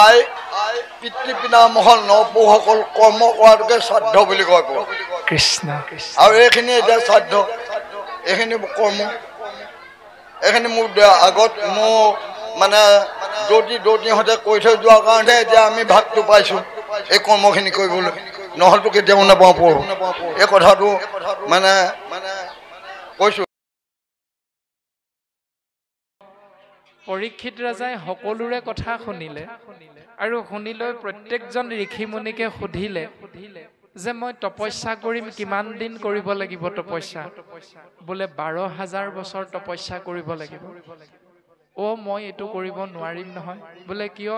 আই পিতৃ পিতা মহল নপুসকল কৰ্ম কৰাটোকে শ্ৰাদ্ধ বুলি কয় কৃষ্ণ আৰু এইখিনি এতিয়া শ্ৰাদ্ধ এইখিনি কৰ্ম এইখিনি মোৰ আগত মোৰ মানে দৌতিহঁতে কৈ থৈ যোৱাৰ কাৰণে এতিয়া আমি ভাগটো পাইছোঁ এই কৰ্মখিনি কৰিবলৈ নহ'লেতো কেতিয়াও নাপাওঁ পঢ়ো এই কথাটো মানে কৈছোঁ। পৰীক্ষিত ৰজাই সকলোৰে কথা শুনিলে আৰু শুনি লৈ প্ৰত্যেকজন ঋষি মুনিকে সুধিলে যে মই তপস্যা কৰিম কিমান দিন কৰিব লাগিব তপস্যা? বোলে 12,000 বছৰ তপস্যা কৰিব লাগিব। মই এইটো কৰিব নোৱাৰিম নহয়। বোলে কিয়?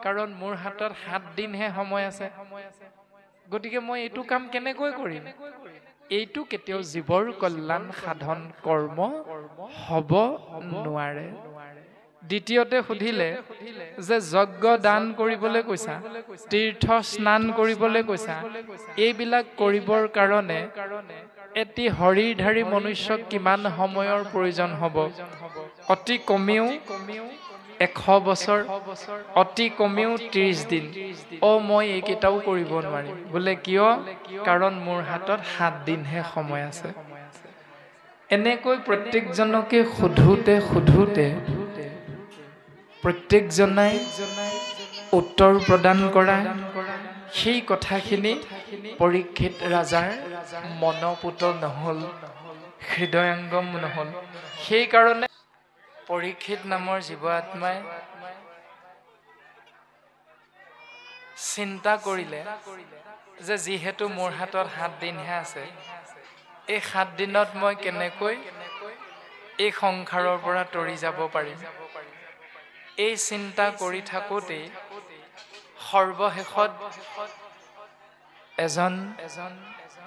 কাৰণ মোৰ হাতত 7 দিনহে সময় আছে, গতিকে মই এইটো কাম কেনেকৈ কৰিম? এইটো কেতিয়াও জীৱৰ কল্যাণ সাধন কৰ্ম হ'ব নোৱাৰে। দ্বিতীয়তে সুধিলে যে যজ্ঞ দান কৰিবলৈ কৈছা, তীৰ্থ স্নান কৰিবলৈ কৈছা, এইবিলাক কৰিবৰ কাৰণে এটি শৰীৰধাৰী মনুষ্যক কিমান সময়ৰ প্ৰয়োজন হ'ব? অতি কমেও 100 বছৰ, অতি কমেও 30 দিন। মই এইকেইটাও কৰিব নোৱাৰিম। বোলে কিয়? কাৰণ মোৰ হাতত 7 দিনহে সময় আছে। এনেকৈ প্ৰত্যেকজনকে সোধোতে প্ৰত্যেকজনাই উত্তৰ প্ৰদান কৰা সেই কথাখিনি পৰীক্ষিত ৰাজাৰ মনপুত নহ'ল, হৃদয়ংগম নহ'ল। সেইকাৰণে পৰীক্ষিত নামৰ জীৱ আত্মাই চিন্তা কৰিলে যে যিহেতু মোৰ হাতত 7 দিনহে আছে, এই 7 দিনত মই কেনেকৈ এই সংসাৰৰ পৰা তৰি যাব পাৰিম? এই চিন্তা কৰি থাকোঁতেই সৰ্বশেষত এজন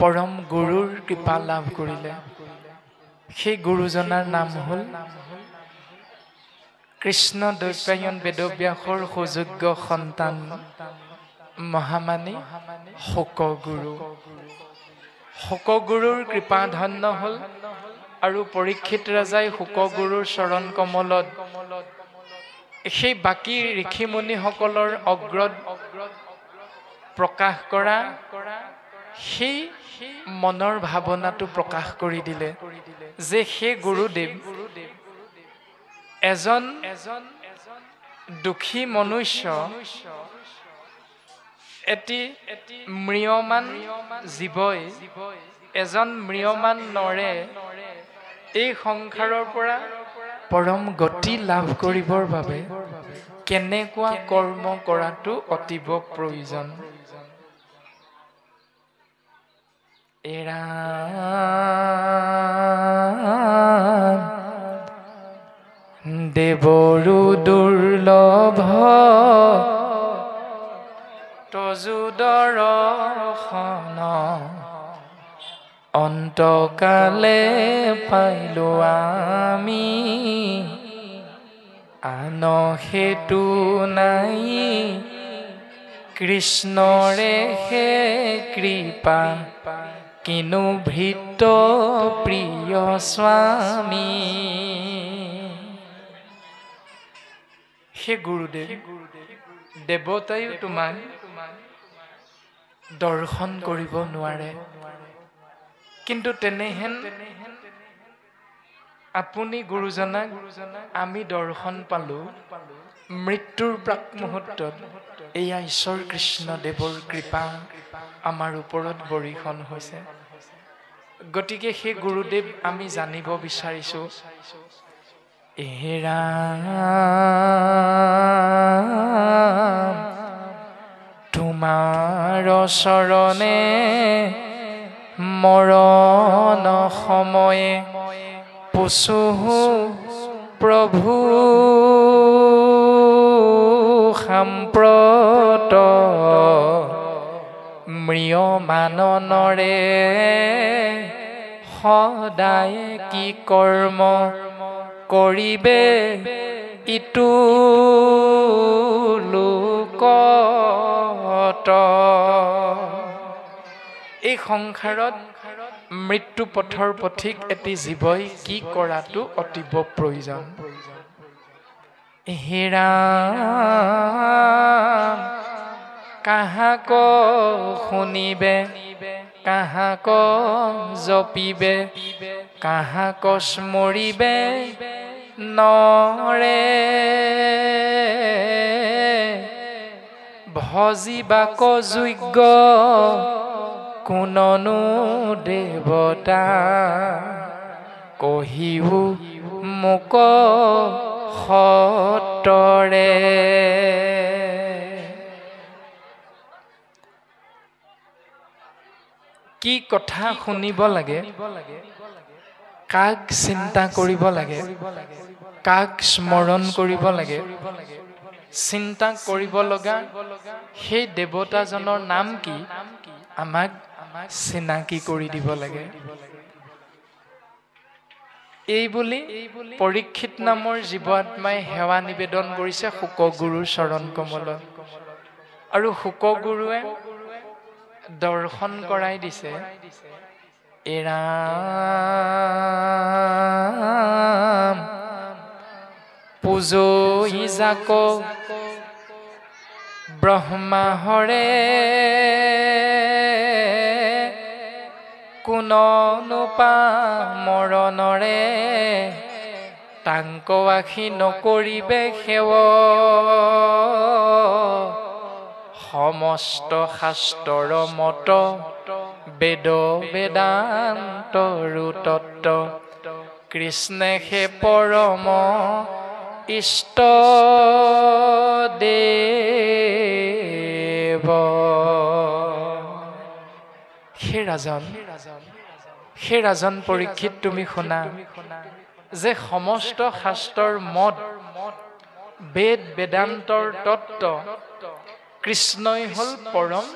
পৰম গুৰুৰ কৃপা লাভ কৰিলে। সেই গুৰুজনাৰ নাম হ'ল কৃষ্ণ দ্বৈপায়ন বেদব্যাসৰ সুযোগ্য সন্তান মহামানী শোকগুৰু। শোকগুৰুৰ কৃপা ধন্য হ'ল আৰু পৰীক্ষিত ৰাজাই শোকগুৰুৰ চৰণ কমলত সেই বাকী ঋষিমুনিসকলৰ অগ্ৰত প্ৰকাশ কৰা সেই মনৰ ভাৱনাটো প্ৰকাশ কৰি দিলে যে সেই গুৰুদেৱ এজন দুখী মনুষ্য, এটি ম্ৰিয়মান জীৱই, এজন ম্ৰিয়মান নৰে এই সংসাৰৰ পৰা পৰম গতি লাভ কৰিবৰ বাবে কেনেকুৱা কৰ্ম কৰাটো অতীৱ প্ৰয়োজন। দেৱৰো দুৰ্লভ তজু দৰ্শন, অন্তকালে পাইলো আমি, আন হেতু নাই, কৃষ্ণৰে হে কৃপা, কিনো ভৃত্য প্ৰিয় স্বামী। হে গুৰুদেৱ, দেৱতায়ো তোমাক দৰ্শন কৰিব নোৱাৰে, কিন্তু তেনেহেন আপুনি গুৰুজনাক আমি দৰ্শন পালো মৃত্যুৰ প্ৰাক মুহূৰ্তত। এয়া ঈশ্বৰ কৃষ্ণ দেৱৰ কৃপা আমাৰ ওপৰত বৰ্ষণ হৈছে। গতিকে সেই গুৰুদেৱ আমি জানিব বিচাৰিছো, তোমাৰ চৰণে মৰণ সময়ে পশু প্ৰভু সাম্প্ৰত, ম্ৰিয়মাননৰে সদায় কি কৰ্ম কৰিবে ইটো লোকত। এই সংসাৰত মৃত্যু পথৰ পথিক এটি জীৱই কি কৰাটো অতীৱ প্ৰয়োজন। হে ৰাম কাহাক শুনিবে কাহাক জপিবে কাহাক স্মৰিবে নৰে ভজিবাক যোগ্য কোননো দেৱতা কহিও মোক সতৰে কি কথা শুনিব লাগে কাক চিন্তা কৰিব লাগে কাক স্মৰণ কৰিব লাগে চিন্তা কৰিব লগা সেই দেৱতাজনৰ নাম কি আমাক চিনাকি কৰি দিব লাগে এই বুলি পৰীক্ষিত নামৰ জীৱ আত্মাই সেৱা নিবেদন কৰিছে শুকগুৰুৰ চৰণ কমলত আৰু শুকগুৰুৱে দৰ্শন কৰাই দিছে এৰাম পূজই যাক ব্ৰহ্মা হৰে কোননো মৰণৰে তাংক আখি নকৰিবে সেৱ সমস্ত শাস্ত্ৰৰ মত বেদ বেদান্তৰো তত্ত্ব কৃষ্ণে হে পৰম ইষ্ট দেৱ হে ৰাজন পৰীক্ষিত তুমি শুনা যে সমস্ত শাস্ত্ৰৰ মত বেদ বেদান্তৰ তত্ত্ব কৃষ্ণই হল পৰম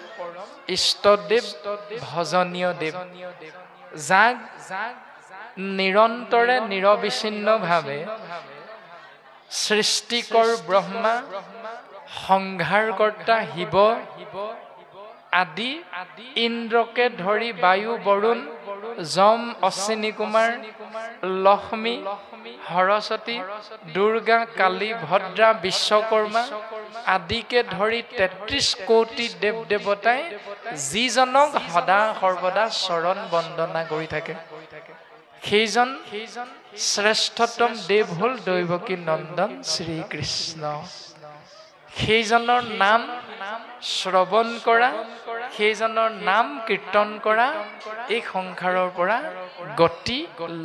ইষ্টদেৱ ভজনীয় দেৱ যাক নিৰন্তৰে নিৰবিচ্ছিন্নভাৱে সৃষ্টিকৰ ব্ৰহ্মা সংহাৰকৰ্তা শিৱ আদি ইন্দ্ৰকে ধৰি বায়ু বৰুণ যম অশ্বিনী কুমাৰ লক্ষ্মী সৰস্বতী দুৰ্গা কালী ভদ্ৰা বিশ্বকৰ্মা আদিকে ধৰি ৩৩ কোটি দেৱ দেৱতাই যিজনক সদা সৰ্বদা চৰণ বন্দনা কৰি থাকে সেইজন শ্ৰেষ্ঠতম দেৱ হল দৈৱকী নন্দন শ্ৰীকৃষ্ণ সেইজনৰ নাম শ্ৰৱণ কৰা সেইজনৰ নাম কীৰ্তন কৰা এই সংসাৰৰ পৰা গতি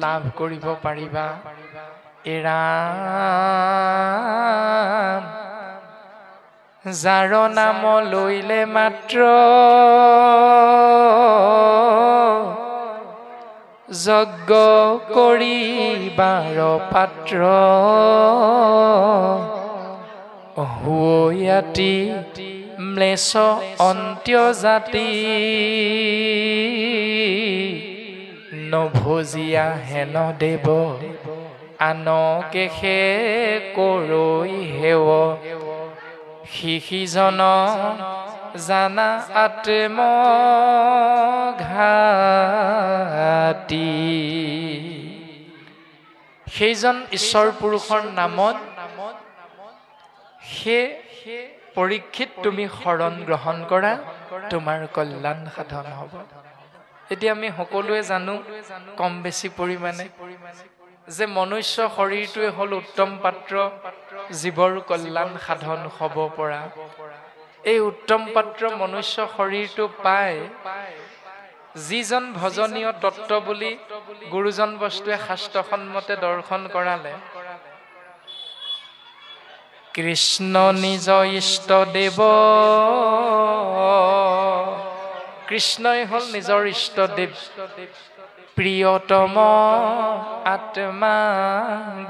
লাভ কৰিব পাৰিবা এৰাম যাৰ নাম লৈলে মাত্ৰ যজ্ঞ কৰিবাৰ পাত্ৰ হুয়াতি ম্লেছ অন্ত্যজাতি নভজিয়া হেন দেৱ আনকে সে কৰৈ হেৱ সিজন জানা আত্মঘাতী সেইজন ঈশ্বৰ পুৰুষৰ নামত হে পৰীক্ষিত তুমি শৰণ গ্ৰহণ কৰা তোমাৰ কল্যাণ সাধন হ'ব এতিয়া আমি সকলোৱে জানো কম বেছি পৰিমাণে যে মনুষ্য শৰীৰটোৱে হল উত্তম পাত্ৰ জীৱৰ কল্যাণ সাধন হ'ব পৰা এই উত্তম পাত্ৰ মনুষ্য শৰীৰটো পায় যিজন ভজনীয় তত্ত্ব বুলি গুৰুজন বস্তুৱে শাস্ত্ৰসন্মতে দৰ্শন কৰালে কৃষ্ণ নিজ ইষ্ট দেৱ কৃষ্ণই হল নিজৰ ইষ্ট দেৱ প্ৰিয়তম আত্মা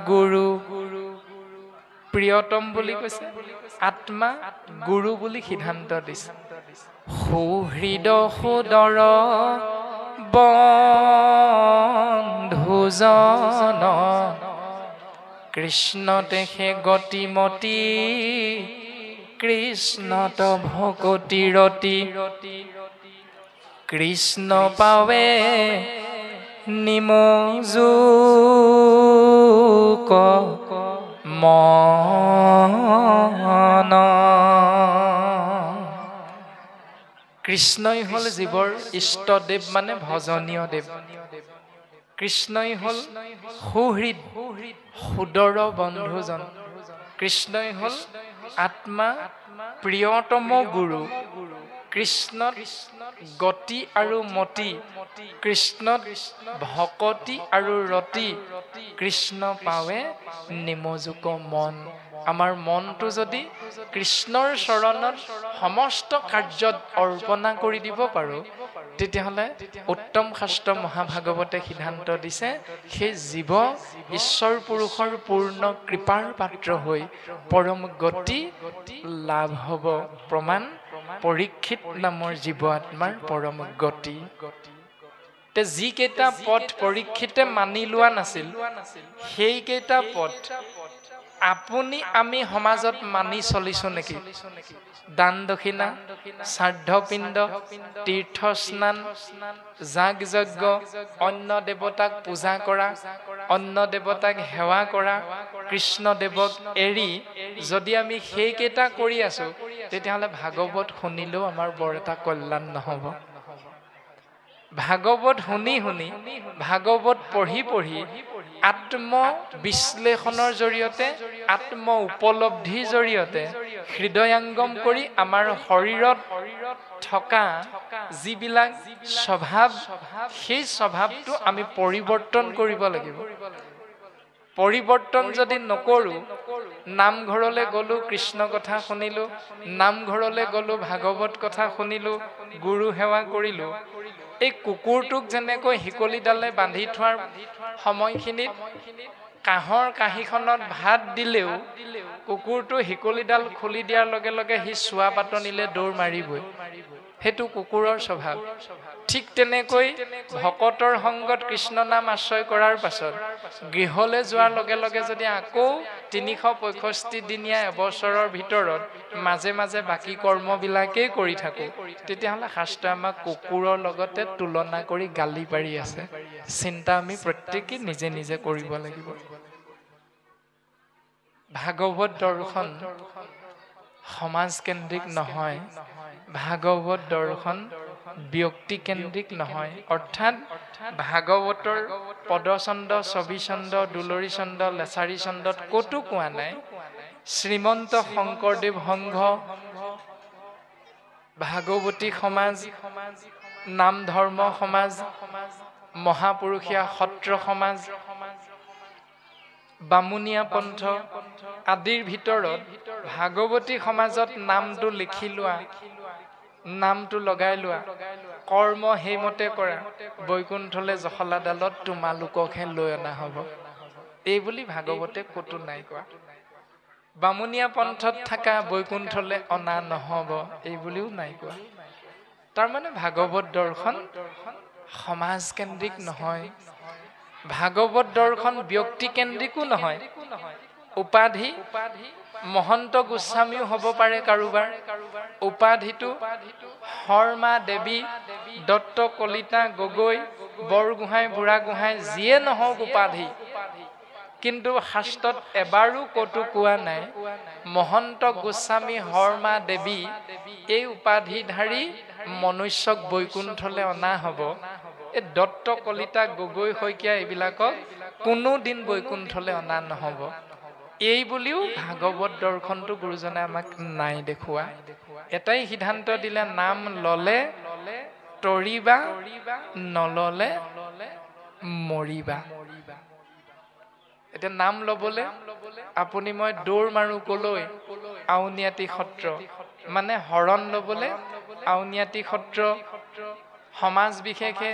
গুৰু প্ৰিয়তম বুলি কৈছে আত্মা গুৰু বুলি সিদ্ধান্ত দিছে সুহৃদ সুদৰ বন্ধুজন কৃষ্ণতে হে গতিমতী কৃষ্ণত ভকতি ৰতি কৃষ্ণ পাৱে নিমজুক কৃষ্ণই হ'ল জীৱৰ ইষ্টদেৱ মানে ভজনীয় দেৱ। কৃষ্ণই হ'ল সুহৃদ সুদৰ বন্ধুজন। কৃষ্ণই হ'ল আত্মা প্ৰিয়তম গুৰু। কৃষ্ণত গতি আৰু মতি, কৃষ্ণত ভকতি আৰু ৰতি, কৃষ্ণ পাৱে নিমজুক মন। আমাৰ মনটো যদি কৃষ্ণৰ চৰণত সমস্ত কাৰ্যত অৰ্পণা কৰি দিব পাৰোঁ, তেতিয়াহ'লে উত্তম শাস্ত্ৰ মহাভাগৱতে সিদ্ধান্ত দিছে, সেই জীৱ ঈশ্বৰ পুৰুষৰ পূৰ্ণ কৃপাৰ পাত্ৰ হৈ পৰম গতি লাভ হ'ব। প্ৰমাণ পৰীক্ষিত নামৰ জীৱ আত্মাৰ পৰম গতি। যিকেইটা পথ পৰীক্ষিতে মানি লোৱা নাছিল, সেইকেইটা পথ আপুনি আমি সমাজত মানি চলিছো নেকি? দান দক্ষিণা, শ্ৰাদ্ধ পিণ্ড, তীৰ্থ স্নান, যাগ যজ্ঞ, অন্য দেৱতাক পূজা কৰা, অন্য দেৱতাক সেৱা কৰা, কৃষ্ণদেৱক এৰি যদি আমি সেইকেইটা কৰি আছো, তেতিয়াহ'লে ভাগৱত শুনিলেও আমাৰ বৰ এটা কল্যাণ নহ'ব। ভাগৱত শুনি শুনি, ভাগৱত পঢ়ি পঢ়ি, আত্ম বিশ্লেষণৰ জৰিয়তে, আত্ম উপলব্ধিৰ জৰিয়তে হৃদয়ংগম কৰি আমাৰ শৰীৰত থকা যিবিলাক স্বভাৱ, সেই স্বভাৱটো আমি পৰিৱৰ্তন কৰিব লাগিব। পৰিৱৰ্তন যদি নকৰোঁ, নামঘৰলৈ গ'লোঁ কৃষ্ণ কথা শুনিলোঁ, নামঘৰলৈ গ'লোঁ ভাগৱত কথা শুনিলোঁ, গুৰু সেৱা কৰিলোঁ, এই কুকুৰটোক যেনেকৈ শিকলিডালে বান্ধি থোৱাৰ সময়খিনিত কাঁহৰ কাঁহীখনত ভাত দিলেও কুকুৰটো শিকলিডাল খুলি দিয়াৰ লগে লগে সি চোৱা পাতনিলে দৌৰ মাৰিবই, সেইটো কুকুৰৰ স্বভাৱ। ঠিক তেনেকৈ ভকতৰ সংগত কৃষ্ণ নাম আশ্ৰয় কৰাৰ পাছত গৃহলৈ যোৱাৰ লগে লগে যদি আকৌ ৩৬৫ দিনীয়া এবছৰৰ ভিতৰত মাজে মাজে বাকী কৰ্মবিলাকেই কৰি থাকোঁ, তেতিয়াহ'লে শাস্ত্ৰই আমাক কুকুৰৰ লগতে তুলনা কৰি গালি পাৰি আছে। চিন্তা আমি প্ৰত্যেকেই নিজে নিজে কৰিব লাগিব। ভাগৱত দৰ্শন সমাজকেন্দ্ৰিক নহয়, ভাগৱত দৰ্শন ব্যক্তিকেন্দ্ৰিক নহয়। অৰ্থাৎ ভাগৱতৰ পদচন্দ, ছবিচন্দ, দুলৰী চন্দ, লেচাৰী চন্দত ক'তো কোৱা নাই শ্ৰীমন্ত শংকৰদেৱ সংঘ, ভাগৱতী সমাজ, নাম ধৰ্ম সমাজ, মহাপুৰুষীয়া সত্ৰ সমাজ, বামুণীয়া পন্থ আদিৰ ভিতৰত ভাগৱতী সমাজত নামটো লিখি লোৱা, নামটো লগাই লোৱা, কৰ্ম সেইমতে কৰা, বৈকুণ্ঠলৈ জখলাডালত তোমালোককহে লৈ অনা হ'ব, এই বুলি ভাগৱতে ক'তো নাই কোৱা। বামুণীয়া পন্থত থকা বৈকুণ্ঠলৈ অনা নহ'ব, এই বুলিও নাই কোৱা। তাৰমানে ভাগৱত দৰ্শন সমাজকেন্দ্ৰিক নহয়, ভাগৱত দৰ্শন ব্যক্তিকেন্দ্ৰিকো নহয়। উপাধি মহন্ত গোস্বামীও হ'ব পাৰে কাৰোবাৰ, উপাধিটো শৰ্মা দেৱী, দত্ত কলিতা গগৈ, বৰগোহাঁই, বুঢ়াগোহাঁই যিয়ে নহওক উপাধি, কিন্তু শাস্ত্ৰত এবাৰো ক'তো কোৱা নাই মহন্ত গোস্বামী শৰ্মা দেৱী এই উপাধিধাৰী মনুষ্যক বৈকুণ্ঠলৈ অনা হ'ব। এই দত্ত কলিতা গগৈ শইকীয়া এইবিলাকক কোনো দিন বৈকুণ্ঠলৈ অনা নহ'ব, এই বুলিও ভাগৱত দৰ্শনটো গুৰুজনে আমাক নাই দেখুওৱা। এটাই সিদ্ধান্ত দিলে, নাম ললে তৰিবা, নললে মৰিবা। এতিয়া নাম লবলে আপুনি মই দৌৰ মাৰো কলৈ? আউনীআটী সত্ৰ। মানে শৰণ লবলে আউনীআটী সত্ৰ, সমাজ বিশেষে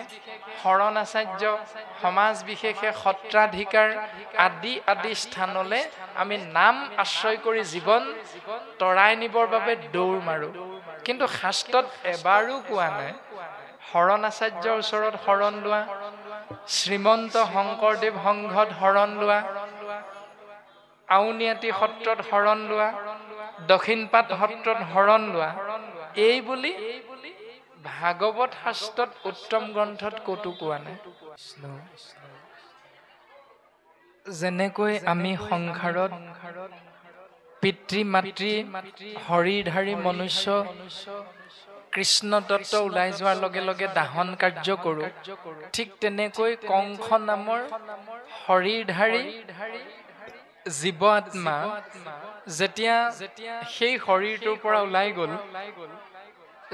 শৰণ আচাৰ্য, সমাজ বিশেষে সত্ৰাধিকাৰ আদি আদি স্থানলৈ আমি নাম আশ্ৰয় কৰি জীৱন তৰাই নিবৰ বাবে দৌৰ মাৰো। কিন্তু শাস্ত্ৰত এবাৰো কোৱা নাই শৰণ আচাৰ্যৰ ওচৰত শৰণ লোৱা, শ্ৰীমন্ত শংকৰদেৱ সংঘত শৰণ লোৱা, আউনীআটী সত্ৰত শৰণ লোৱা, দক্ষিণপাট সত্ৰত শৰণ লোৱা, এই বুলি ভাগৱত শাস্ত্ৰত উত্তম গ্ৰন্থত ক'তো কোৱা নাই। যেনেকৈ আমি সংসাৰত পিতৃ মাতৃ হৰিধাৰী মনুষ্য কৃষ্ণ তত্ত্ব ওলাই যোৱাৰ লগে লগে দাহন কাৰ্য কৰোঁ, ঠিক তেনেকৈ কংস নামৰ হৰিধাৰী জীৱ আত্মা যেতিয়া সেই শৰীৰটোৰ পৰা ওলাই গ'ল,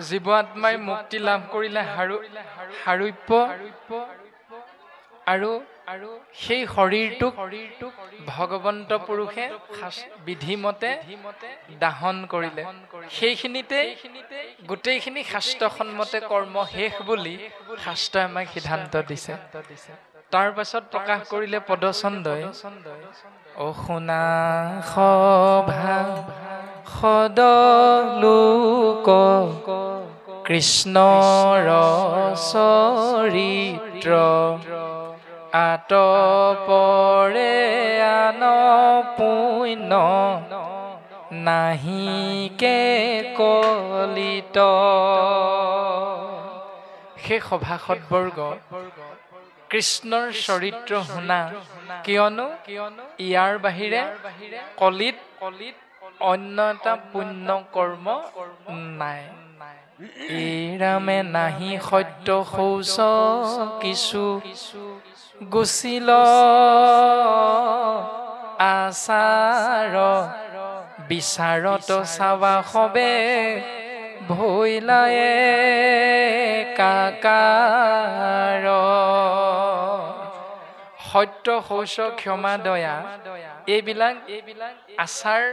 জীৱ আত্মাই মুক্তি লাভ কৰিলে হাৰূপ্য আৰু সেই শৰীৰটোক ভগৱন্ত পুৰুষে বিধিমতে দাহন কৰিলে। সেইখিনিতে গোটেইখিনি শাস্ত্ৰসন্মতে কৰ্ম শেষ বুলি শাস্ত্ৰই আমাক সিদ্ধান্ত দিছে। তাৰ পাছত প্ৰকাশ কৰিলে পদচন্দই, অ শুনা সভা সদলোক কৃষ্ণৰ চৰিত্ৰ আতপৰে আন পুণ্য নাহিকে কলিত। সেই সভাসদবৰ্গ কৃষ্ণৰ চৰিত্ৰ শুনা, কিয়নো ইয়াৰ বাহিৰে কলিত অন্য এটা পুণ্য কৰ্ম নাই। ৰামে নাহি সত্য শৌচ কিছু গুচিল আচাৰ বিচাৰত চাবা সবে ভৈলায়ে কাকাৰ। সত্য শৌচ ক্ষমা দয়া এইবিলাক আচাৰ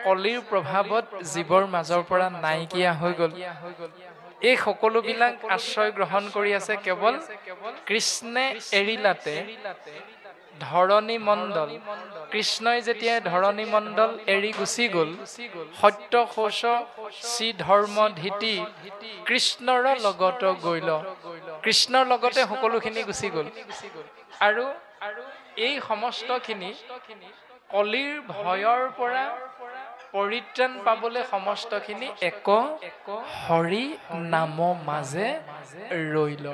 কলিৰ প্ৰভাৱত জীৱৰ মাজৰ পৰা নাইকিয়া হৈ গ'ল। এই সকলোবিলাক আশ্ৰয় গ্ৰহণ কৰি আছে কেৱল কৃষ্ণে এৰিলাতে ধৰণী মণ্ডল। কৃষ্ণই যেতিয়া ধৰণী মণ্ডল এৰি গুচি গ'ল, সত্য শৌচ শ্ৰী ধৰ্ম ধীতি কৃষ্ণৰ লগত গৈ কৃষ্ণৰ লগতে সকলোখিনি গুচি গ'ল। আৰু এই সমস্তখিনি কলিৰ ভয়ৰ পৰা পৰিত্ৰাণ পাবলৈ সমস্তখিনি এক হৰি নাম মাজে ৰৈল।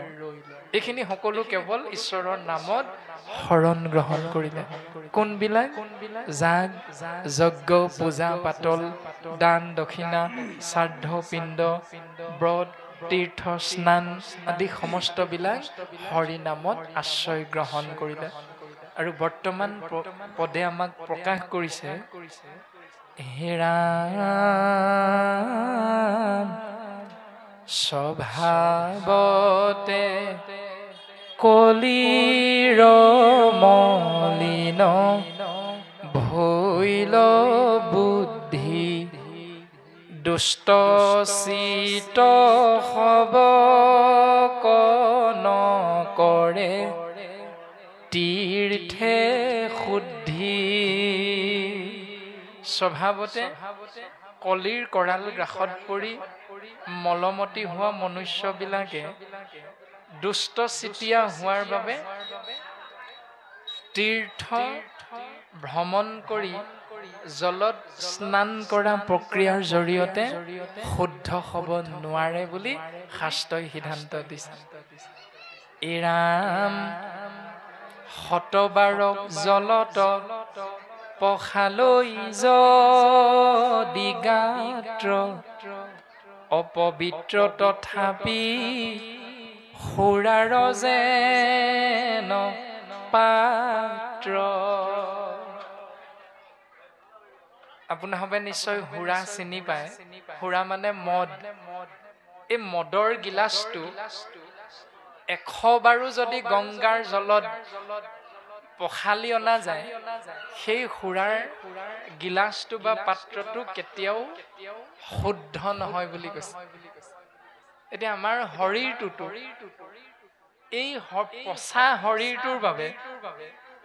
এইখিনি সকলো কেৱল ঈশ্বৰৰ নামত শৰণ গ্ৰহণ কৰিলে। কোনবিলাক? যাগ যজ্ঞ পূজা পাতল দান দক্ষিণা শ্ৰাদ্ধ পিণ্ড ব্ৰত তীৰ্থ স্নান আদি সমস্তবিলাক হৰি নামত আশ্ৰয় গ্ৰহণ কৰিলে। আৰু বৰ্তমান পদে আমাক প্ৰকাশ কৰিছে, হে ৰাম স্বভাৱতে কলিৰ মলিন ভৈল বুদ্ধি দুষ্ট চিত সবক নকৰে তীৰ্থে শুদ্ধি। স্বভাৱতে কলিৰ কৰাল গ্ৰাসত পৰি মলমতি হোৱা মনুষ্যবিলাকে দুষ্ট চিতীয়া হোৱাৰ বাবে তীৰ্থ ভ্ৰমণ কৰি জলত স্নান কৰা প্ৰক্ৰিয়াৰ জৰিয়তে শুদ্ধ হ'ব নোৱাৰে বুলি শাস্ত্ৰই সিদ্ধান্ত দিছে। ৰাম শতবাৰক জলত পখালৈ যদি গাত্ৰ অপবিত্ৰ তথাপি সুৰাৰ যেন পাত্ৰ। আপোনালোকে নিশ্চয় সুৰা চিনি পায়। সুৰা মানে মদ। এই মদৰ গিলাচটো 100 বাৰো যদি গংগাৰ জলত পখালি অনা যায়, সেই সুৰাৰ গিলাচটো বা পাত্ৰটো কেতিয়াও শুদ্ধ নহয় বুলি কৈছে। এতিয়া আমাৰ শৰীৰটোতো এই পচা শৰীৰটোৰ বাবে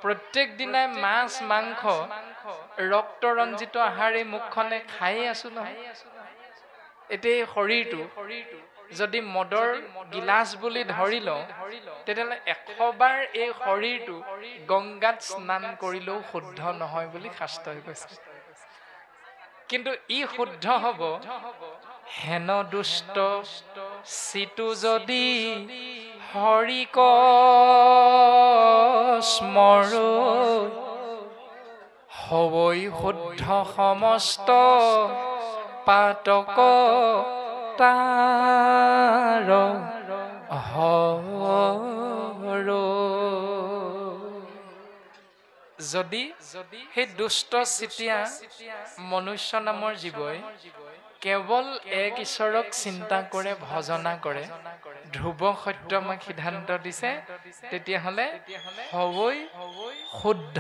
প্ৰত্যেক দিনাই মাছ মাংস ৰক্ত ৰঞ্জিত আহাৰ এই মুখখনে খায়ে আছো নহয়। এতিয়া এই শৰীৰটো যদি মদৰ গিলাচ বুলি ধৰি লওঁ, তেতিয়াহ'লে 100 বাৰ এই শৰীৰটো গংগাত স্নান কৰিলেও শুদ্ধ নহয় বুলি শাস্ত্ৰই কৈছে। কিন্তু ই শুদ্ধ হ'ব হেন দুষ্ট চিতু যদি হৰিক স্মৰ হবৈ শুদ্ধ সমস্ত পাতক তাৰ হৰ। যদি সেই দুষ্ট চিতিয়া মনুষ্য নামৰ জীৱই কেৱল এক ঈশ্বৰক চিন্তা কৰে, ভজনা কৰে, ধ্ৰুৱ সত্য আমাক সিদ্ধান্ত দিছে, তেতিয়াহ'লে হবৈ শুদ্ধ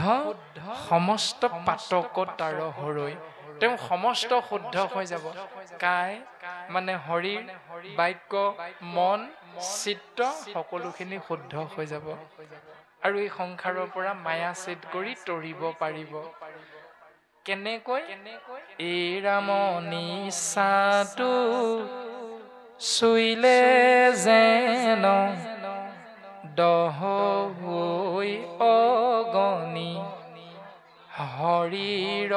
সমস্ত পাতক তাৰ হৰৈ। তেওঁ সমস্ত শুদ্ধ হৈ যাব। কায় মানে শৰীৰ, বাক্য, মন, চিত্ত সকলোখিনি শুদ্ধ হৈ যাব আৰু এই সংসাৰৰ পৰা মায়া ছেদ কৰি তৰিব পাৰিব। কেনেকৈ? এই ৰাম নিচাটো চুইলে যেন দহৈ অগণি, হৰিৰ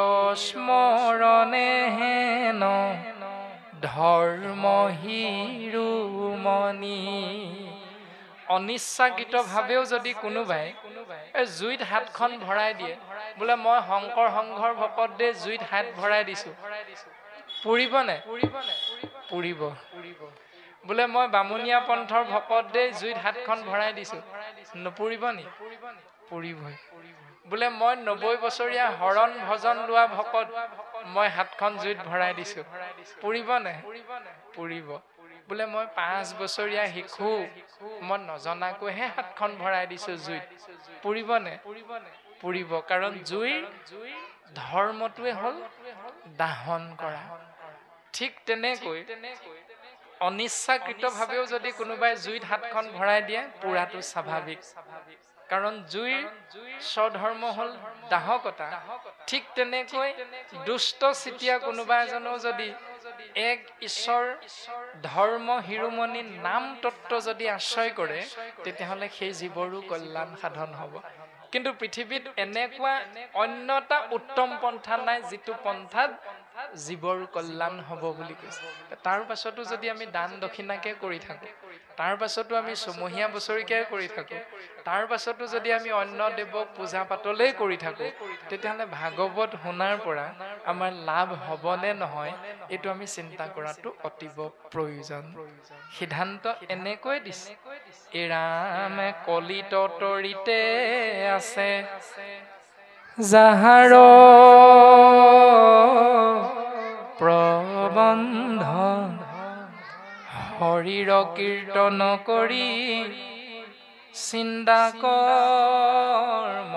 স্মৰণে হেন ধৰ্ম শিৰোমণি। অনিচ্ছাকৃতভাৱেও যদি কোনোবাই জুইত হাতখন ভৰাই দিয়ে, বোলে মই শংকৰ সংঘৰ ভকত দে জুইত হাত ভৰাই দিছো, পুৰিবনে? পুৰিব। বোলে মই বামুণীয়া পন্থৰ ভকত দে জুইত হাতখন ভৰাই দিছো, নপুৰিব নি? পুৰিবই। বোলে মই 90 বছৰীয়া হৰণ ভজন লোৱা ভকত, মই হাতখন জুইত ভৰাই দিছো, পুৰিবনে? পুৰিব। বোলে মই 5 বছৰীয়া শিশু, মই নজনাকৈহে হাতখন ভৰাই দিছো জুইত, পুৰিবনে? পুৰিব। কাৰণ জুইৰ ধৰ্মটোৱে হ'ল দাহন কৰা। ঠিক তেনেকৈ অনিচ্ছাকৃতভাৱেও যদি কোনোবাই জুইত হাতখন ভৰাই দিয়ে, পুৰাটো স্বাভাৱিক। কাৰণ জুইৰ স্বধৰ্ম হ'ল দাহকতা। ঠিক তেনেকৈ দুষ্ট চিতিয়া কোনোবা এজনেও যদি এক ঈশ্বৰ ধৰ্ম শিৰোমণি নাম তত্ত্ব যদি আশ্ৰয় কৰে, তেতিয়াহ'লে সেই জীৱৰো কল্যাণ সাধন হ'ব। কিন্তু পৃথিৱীত এনেকুৱা অন্য এটা উত্তম পন্থা নাই যিটো পন্থাত জীৱৰ কল্যাণ হ'ব বুলি কৈছে। তাৰ পাছতো যদি আমি দান দক্ষিণাকে কৰি থাকোঁ, তাৰ পাছতো আমি ছমহীয়া বছৰিকাই কৰি থাকোঁ, তাৰ পাছতো যদি আমি অন্য দেৱক পূজা পাতলেই কৰি থাকোঁ, তেতিয়াহ'লে ভাগৱত শুনাৰ পৰা আমাৰ লাভ হ'বনে নহয়, এইটো আমি চিন্তা কৰাটো অতীৱ প্ৰয়োজন। সিদ্ধান্ত এনেকৈ দিছে, এই ৰামে কলিত তৰিতে আছে যাহাৰ প্ৰবন্ধ, হৰিৰ কীৰ্তন কৰি চিন্তা কৰ্ম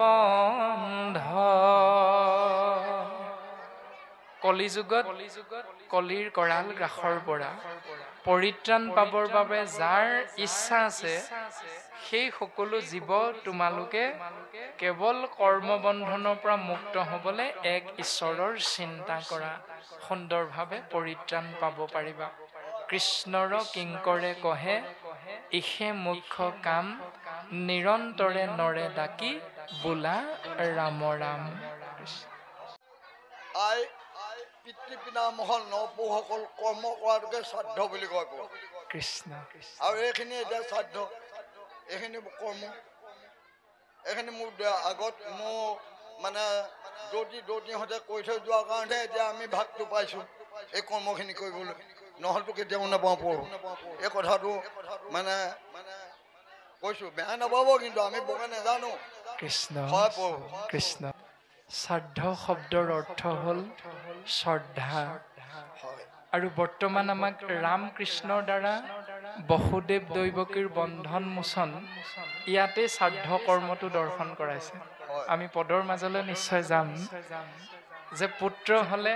বন্ধ। কলিযুগত কলিৰ কৰাল গ্ৰাসৰ পৰা পৰিত্ৰাণ পাবৰ বাবে যাৰ ইচ্ছা আছে, সেই সকলো জীৱ তোমালোকে কেৱল কৰ্মবন্ধনৰ পৰা মুক্ত হ'বলৈ এক ঈশ্বৰৰ চিন্তা কৰা, সুন্দৰভাৱে পৰিত্ৰাণ পাব পাৰিবা। কৃষ্ণৰ কিংকৰে কহে, ইহে মুখ্য কাম, নিৰন্তৰে নৰে ডাকি বোলা ৰাম ৰাম। আই পিতৃ পিতামহৰ নপুসকল কৰ্ম কৰাটোকে শ্ৰাদ্ধ বুলি কয় কৃষ্ণ। আৰু এইখিনি এতিয়া শ্ৰাদ্ধ, এইখিনি কৰ্ম, এইখিনি মোৰ আগত মোৰ মানে দৌতিহঁতে কৈ থৈ যোৱাৰ কাৰণেহে এতিয়া আমি ভাগটো পাইছোঁ এই কৰ্মখিনি কৰিবলৈ, নহ'লেতো কেতিয়াও নাপাওঁ পঢ়ো। এই কথাটো মানে কৈছোঁ, বেয়া নাপাব, কিন্তু আমি বৰকৈ নাজানো। কৃষ্ণ হয় পঢ়ো। কৃষ্ণ। শ্ৰাদ্ধ শব্দৰ অৰ্থ হ'ল শ্ৰদ্ধা। আৰু বৰ্তমান আমাক ৰাম কৃষ্ণৰ দ্বাৰা বসুদেৱ দৈৱকীৰ বন্ধন মোচন, ইয়াতে শ্ৰাদ্ধ কৰ্মটো দৰ্শন কৰাইছে। আমি পদৰ মাজলৈ নিশ্চয় যাম যে পুত্ৰ হ'লে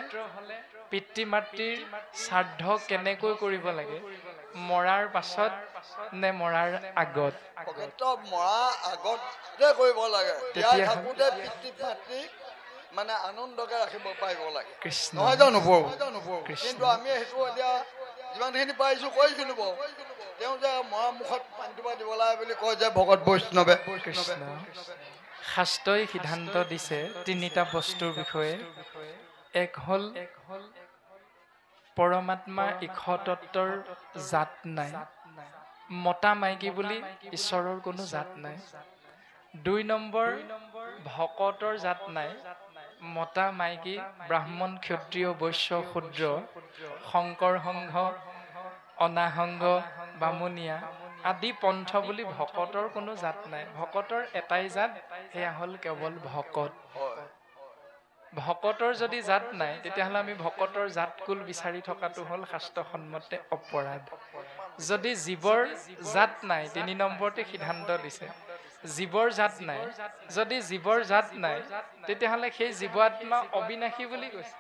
পিতৃ মাতৃৰ শ্ৰাদ্ধ কেনেকৈ কৰিব লাগে, মৰাৰ পাছত নে মৰাৰ আগত? মৰাৰ আগতে কৰিব লাগে। জীয়াই থাকোঁতে পিতৃ মাতৃক মানে আনন্দকে ৰাখিব পাৰিব লাগে, নহয় জানো নপঢ়ো? কিন্তু আমি সেইটো এতিয়া যিমানখিনি পাৰিছোঁ কৰিছিলোঁ বাৰু। তেওঁ যে মৰা মুখত পানী টোপা দিব লাগে বুলি কয় যে ভকত বৈষ্ণৱে। কৃষ্ণ। শাস্ত্ৰই সিদ্ধান্ত দিছে তিনিটা বস্তুৰ বিষয়ে। এক হ'ল পৰমাত্মা ইশতত্বৰ জাত নাই, মতা মাইকী বুলি ঈশ্বৰৰ কোনো জাত নাই। 2 নম্বৰ ভকতৰ জাত নাই, মতা মাইকী ব্ৰাহ্মণ ক্ষত্ৰিয় বৈশ্য শূদ্ৰ শংকৰ সংঘ অনাসংগ বামুণীয়া আদি পন্থ বুলি ভকতৰ কোনো জাত নাই ভকতৰ এটাই জাত সেয়া হ'ল কেৱল ভকত ভকতৰ যদি জাত নাই তেতিয়াহ'লে আমি ভকতৰ জাত কুল বিচাৰি থকাটো হ'ল শাস্ত্ৰসন্মতে অপৰাধ যদি জীৱৰ জাত নাই ৩ নম্বৰতে সিদ্ধান্ত দিছে জীৱৰ জাত নাই যদি জীৱৰ জাত নাই তেতিয়াহ'লে সেই জীৱ আত্মা অবিনাশী বুলি কৈছে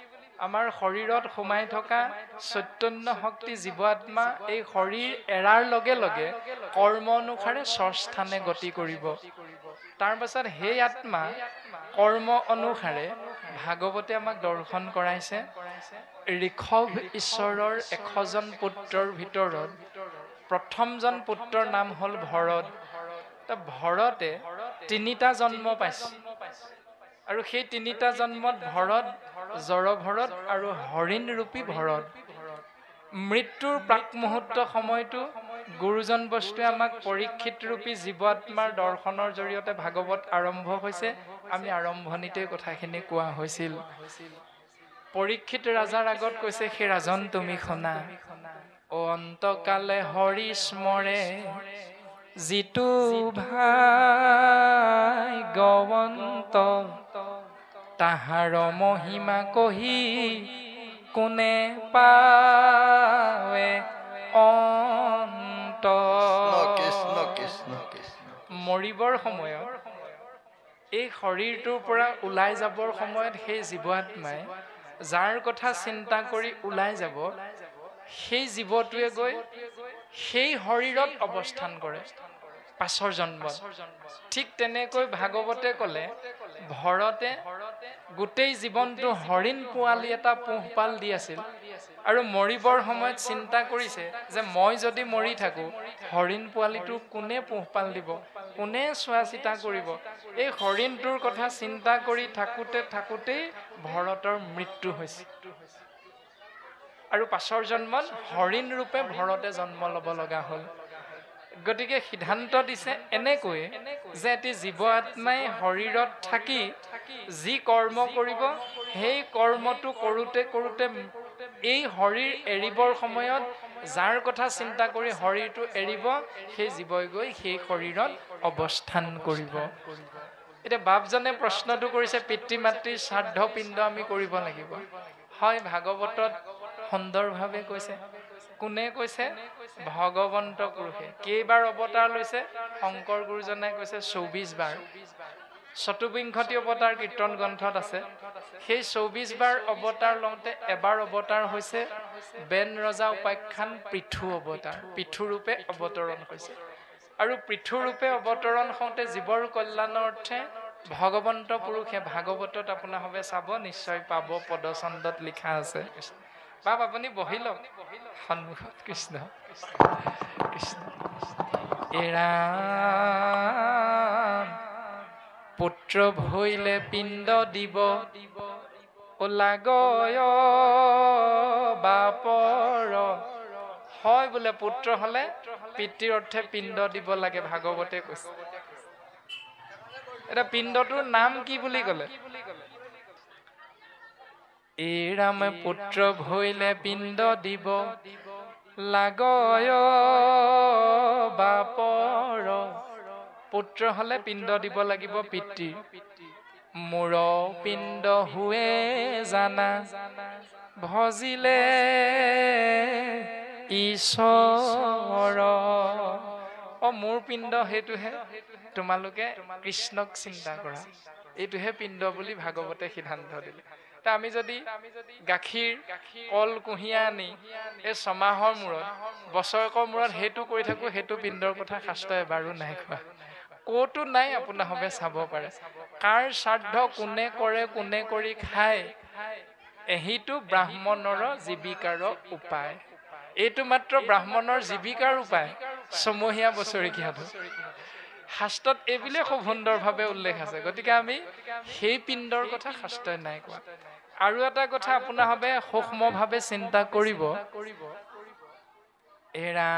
আমাৰ শৰীৰত সোমাই থকা চৈতন্য শক্তি জীৱ আত্মা এই শৰীৰ এৰাৰ লগে লগে কৰ্ম অনুসাৰে স্বস্থানে গতি কৰিব তাৰ পাছত সেই আত্মা কৰ্ম অনুসাৰে ভাগৱতে আমাক দৰ্শন কৰাইছে ঋষভ ঈশ্বৰৰ ১০০জন পুত্ৰৰ ভিতৰত প্ৰথমজন পুত্ৰৰ নাম হ'ল ভৰত ভৰতে ৩টা জন্ম পাইছে আৰু সেই ৩টা জন্মত ভৰত জড় ভৰত আৰু হৰিণ ৰূপী ভৰত মৃত্যুৰ প্ৰাক মুহূৰ্ত সময়তো গুৰুজন বস্তুৱে আমাক পৰীক্ষিত ৰূপী জীৱ আত্মাৰ দৰ্শনৰ জৰিয়তে ভাগৱত আৰম্ভ হৈছে আমি আৰম্ভণিতে কথাখিনি কোৱা হৈছিল পৰীক্ষিত ৰাজাৰ আগত কৈছে সেই ৰাজন তুমি শুনা অ অন্তকালে হৰি স্মৰে জিতু ভাই গৱন্ত তাহাৰ মহিমা কহি কোনে পাৱে অন্ত মৰিবৰ সময়ত এই শৰীৰটোৰ পৰা ওলাই যাবৰ সময়ত সেই জীৱ আত্মাই যাৰ কথা চিন্তা কৰি ওলাই যাব সেই জীৱটোৱে গৈ সেই শৰীৰত অৱস্থান কৰে পাছৰ জন্মত ঠিক তেনেকৈ ভাগৱতে ক'লে ভৰতে গোটেই জীৱনটো হৰিণ পোৱালি এটা পোহপাল দি আছিল আৰু মৰিবৰ সময়ত চিন্তা কৰিছে যে মই যদি মৰি থাকোঁ হৰিণ পোৱালিটো কোনে পোহপাল দিব কোনে চোৱা চিতা কৰিব এই হৰিণটোৰ কথা চিন্তা কৰি থাকোঁতেই ভৰতৰ মৃত্যু হৈছে আৰু পাছৰ জন্মত হৰিণ ৰূপে ভৰতে জন্ম ল'ব লগা হ'ল গতিকে সিদ্ধান্ত দিছে এনেকৈ যে এটি জীৱ আত্মাই শৰীৰত থাকি যি কৰ্ম কৰিব সেই কৰ্মটো কৰোঁতে এই শৰীৰ এৰিবৰ সময়ত যাৰ কথা চিন্তা কৰি শৰীৰটো এৰিব সেই জীৱই গৈ সেই শৰীৰত অৱস্থান কৰিব এতিয়া বাপজনে প্ৰশ্নটো কৰিছে পিতৃ মাতৃৰ শ্ৰাদ্ধ পিণ্ড আমি কৰিব লাগিব হয় ভাগৱতত সুন্দৰভাৱে কৈছে কোনে কৈছে ভগৱন্ত পুৰুষে কেইবাৰ অৱতাৰ লৈছে শংকৰ গুৰুজনাই কৈছে ২৪ বাৰ চতুৰ্বিংশতি অৱতাৰ কীৰ্তন গ্ৰন্থত আছে সেই ২৪ বাৰ অৱতাৰ লওঁতে এবাৰ অৱতাৰ হৈছে বেন ৰজা উপাখ্যান পৃথু অৱতাৰ পৃথুৰূপে অৱতৰণ হৈছে আৰু পৃথুৰূপে অৱতৰণ হওঁতে জীৱৰ কল্যাণৰ অৰ্থে ভগৱন্ত পুৰুষে ভাগৱতত আপোনাৰ হবে চাব নিশ্চয় পাব পদচন্দত লিখা আছে বাপ আপুনি বহি লওক সন্মুখত কৃষ্ণ কৃষ্ণ এৰা পুত্ৰ ভৈলে পিণ্ড দিব লাগয় বাপৰ হয় বোলে পুত্ৰ হলে পিতৃৰ অৰ্থে পিণ্ড দিব লাগে ভাগৱতে কৈছে এটা পিণ্ডটোৰ নাম কি বুলি ক'লে এৰাম পুত্ৰ ভৈলে পিণ্ড দিব লাগয় বাপৰ পুত্ৰ হলে পিণ্ড দিব লাগিব পিতৃৰ মোৰ পিণ্ড হুৱে জানা ভজিলে ঈশ্বৰ মোৰ পিণ্ড সেইটোহে তোমালোকে কৃষ্ণক চিন্তা কৰা এইটোহে পিণ্ড বুলি ভাগৱতে সিদ্ধান্ত দিলে আমি যদি গাখীৰ কল কুঁহিয়া আনি এই ছমাহৰ মূৰত বছৰেকৰ মূৰত সেইটো কৰি থাকোঁ সেইটো পিণ্ডৰ কথা শাস্ত্ৰই এবাৰো নাই কোৱা ক'তো নাই আপোনাৰ হবে চাব পাৰে কাৰ শ্ৰাদ্ধ কোনে কৰে কোনে কৰি খায় এহিটো ব্ৰাহ্মণৰ জীৱিকাৰ উপায় এইটো মাত্ৰ ব্ৰাহ্মণৰ জীৱিকাৰ উপায় ছমহীয়া বছৰেকীয়াটো শাস্ত্ৰত এইবুলিয়ে খুব সুন্দৰভাৱে উল্লেখ আছে গতিকে আমি সেই পিণ্ডৰ কথা শাস্ত্ৰই নাই কোৱা আৰু এটা কথা আপোনাৰ হবে সূক্ষ্মভাৱে চিন্তা কৰিব এৰা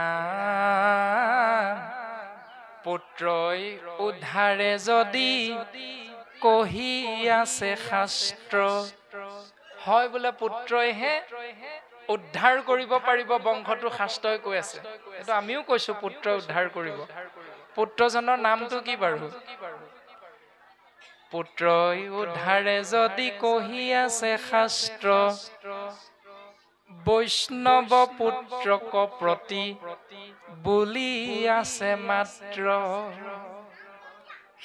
পুত্ৰই উদ্ধাৰে যদি কহি আছে শাস্ত্ৰ হয় বোলে পুত্ৰইহে উদ্ধাৰ কৰিব পাৰিব বংশটো শাস্ত্ৰই কৈ আছে এইটো আমিও কৈছো পুত্ৰ উদ্ধাৰ কৰিব পুত্ৰজনৰ নামটো কি বাৰু পুত্ৰই উদ্ধাৰে যদি কহি আছে শাস্ত্ৰ বৈষ্ণৱ পুত্ৰক প্ৰতি বুলি আছে মাত্ৰ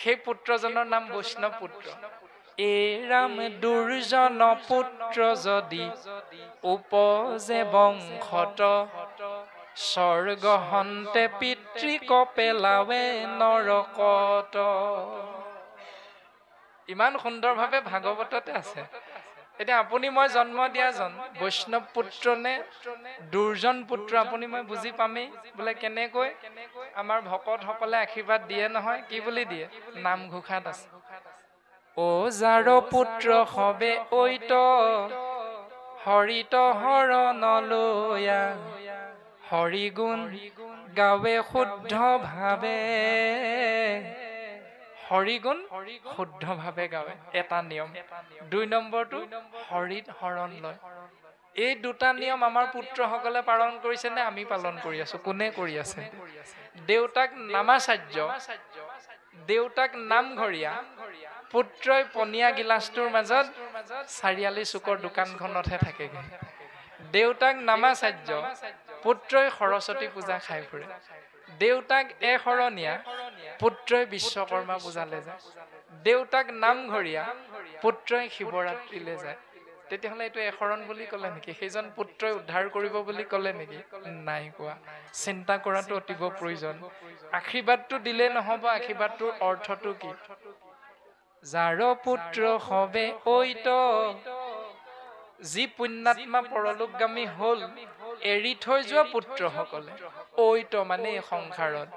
সেই পুত্ৰজনৰ নাম বৈষ্ণৱ পুত্ৰ এই ৰাম দুৰ্জন পুত্ৰ যদি উপজে বংশত স্বৰ্গহন্তে পিতৃক পেলাৱে নৰকত ইমান সুন্দৰভাৱে ভাগৱততে আছে এতিয়া আপুনি মই জন্ম দিয়াজন বৈষ্ণৱ পুত্ৰ নে দুৰ্জন পুত্ৰ আপুনি মই বুজি পামেই বোলে কেনেকৈ আমাৰ ভকতসকলে আশীৰ্বাদ দিয়ে নহয় কি বুলি দিয়ে নামঘোষাত আছে ও যাৰ পুত্ৰ হবে ঐত হৰিত হৰণলৈয়া হৰি গুণ গাৱে শুদ্ধ ভাৱে হৰি গুণ শুদ্ধ ভাৱে গাৱে এটা নিয়ম ২ নম্বৰটো হৰিত হৰণ লয় এই দুটা নিয়ম আমাৰ পুত্ৰসকলে পালন কৰিছে নে আমি পালন কৰি আছো কোনে কৰি আছে দেউতাক নামাচাৰ্য দেউতাক নামঘৰীয়া পুত্ৰই পনীয়া গিলাচটোৰ মাজত ৪৪ চুকৰ দোকানখনতহে থাকেগে দেউতাক নামাচাৰ্য পুত্ৰই সৰস্বতী পূজা খাই ফুৰে দেউতাক এশৰণীয়া পুত্ৰই বিশ্বকৰ্মা পূজালে যায় দেউতাক নামঘৰীয়া পুত্ৰই শিৱৰাত্ৰিলে যায় তেতিয়াহ'লে এইটো এশৰণ বুলি ক'লে নেকি সেইজন পুত্ৰই উদ্ধাৰ কৰিব বুলি ক'লে নেকি নাই কোৱা চিন্তা কৰাটো অতিব প্ৰয়োজন আশীৰ্বাদটো দিলে নহ'ব আশীৰ্বাদটোৰ অৰ্থটো কি যাৰ পুত্ৰ হবে ঐত যি পুণ্যাত্মা পৰলোকগামী হ'ল এৰি থৈ যোৱা পুত্ৰসকলে ঐত মানে এই সংসাৰত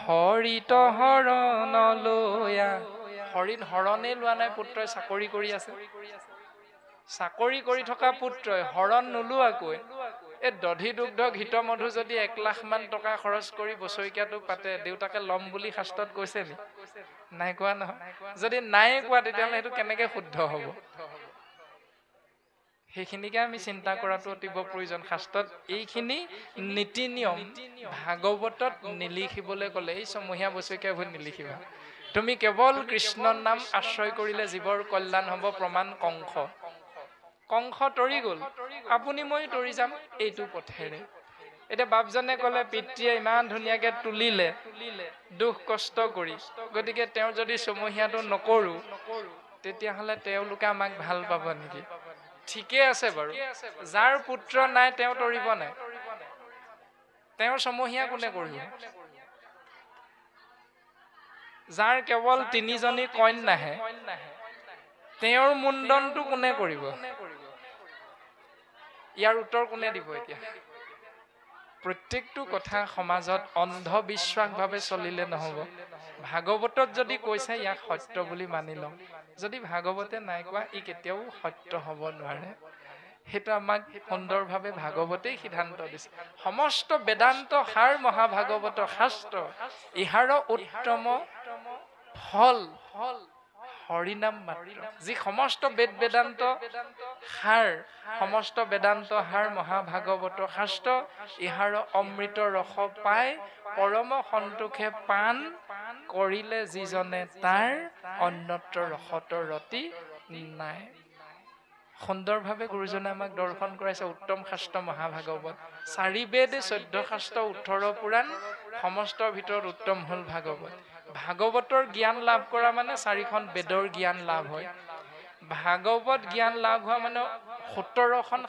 হৰিত হৰণলৈয়া হৰিণ হৰণে লোৱা নাই পুত্ৰই চাকৰি কৰি আছে চাকৰি কৰি থকা পুত্ৰই হৰণ নোলোৱাকৈ এই দধি দুগ্ধ ঘিত মধু যদি 1 লাখ মান টকা খৰচ কৰি বছৰেকীয়াটো পাতে দেউতাকে ল'ম বুলি শাস্ত্ৰত কৈছে নি নাই কোৱা নহয় যদি নাই কোৱা তেতিয়াহ'লে সেইটো কেনেকে শুদ্ধ হ'ব সেইখিনিকে আমি চিন্তা কৰাটো অতিব প্ৰয়োজন শাস্ত্ৰত এইখিনি নীতি নিয়ম ভাগৱতত নিলিখিবলৈ ক'লে এই ছমহীয়া বছৰেকীয়া ভূত নিলিখিবা তুমি কেৱল কৃষ্ণৰ নাম আশ্ৰয় কৰিলে জীৱৰ কল্যাণ হ'ব প্ৰমাণ কংস তৰি গ'ল আপুনি মই তৰি যাম এইটো পথেৰে এতিয়া বাপজনে ক'লে পিতৃয়ে ইমান ধুনীয়াকে তুলিলে দুখ কষ্ট কৰি গতিকে তেওঁ যদি ছমহীয়াটো নকৰো তেতিয়াহ'লে তেওঁলোকে আমাক ভাল পাব নেকি ঠিকে আছে বাৰু যাৰ পুত্ৰ নাই তেওঁ তৰিব নাই তেওঁৰ ছমহীয়া কোনে কৰিব যাৰ কেৱল 3জনী কন্যাহে তেওঁৰ মুণ্ডনটো কোনে কৰিব ইয়াৰ উত্তৰ কোনে দিব এতিয়া প্ৰত্যেকটো কথা সমাজত অন্ধবিশ্বাসভাৱে চলিলে নহ'ব ভাগৱতত যদি কৈছে ইয়াক সত্য বুলি মানি লম যদি ভাগৱতে নাই কোৱা ই কেতিয়াও সত্য হ'ব নোৱাৰে সেইটো আমাক সুন্দৰভাৱে ভাগৱতেই সিদ্ধান্ত দিছে সমস্ত বেদান্ত সাৰ মহাভাগৱত শাস্ত্ৰ ইহাৰ উত্তম ফল হৰিনাম মাত্ৰ যি সমস্ত বেদ বেদান্ত সাৰ সমস্ত বেদান্ত সাৰ মহাভাগৱত শাস্ত্ৰ ইহাৰ অমৃত ৰস পাই পৰম সন্তোষে পান কৰিলে যিজনে তাৰ অন্যত্ৰ ৰসত ৰতি নাই সুন্দৰভাৱে গুৰুজনে আমাক দৰ্শন কৰাইছে উত্তম শাস্ত্ৰ মহাভাগৱত 4 বেদ 14 শাস্ত্ৰ 18 পুৰাণ সমস্তৰ ভিতৰত উত্তম হ'ল ভাগৱত ভাগৱতৰ জ্ঞান লাভ কৰা মানে 4খন বেদৰ জ্ঞান লাভ হয় ভাগৱত জ্ঞান লাভ হোৱা মানে 17খন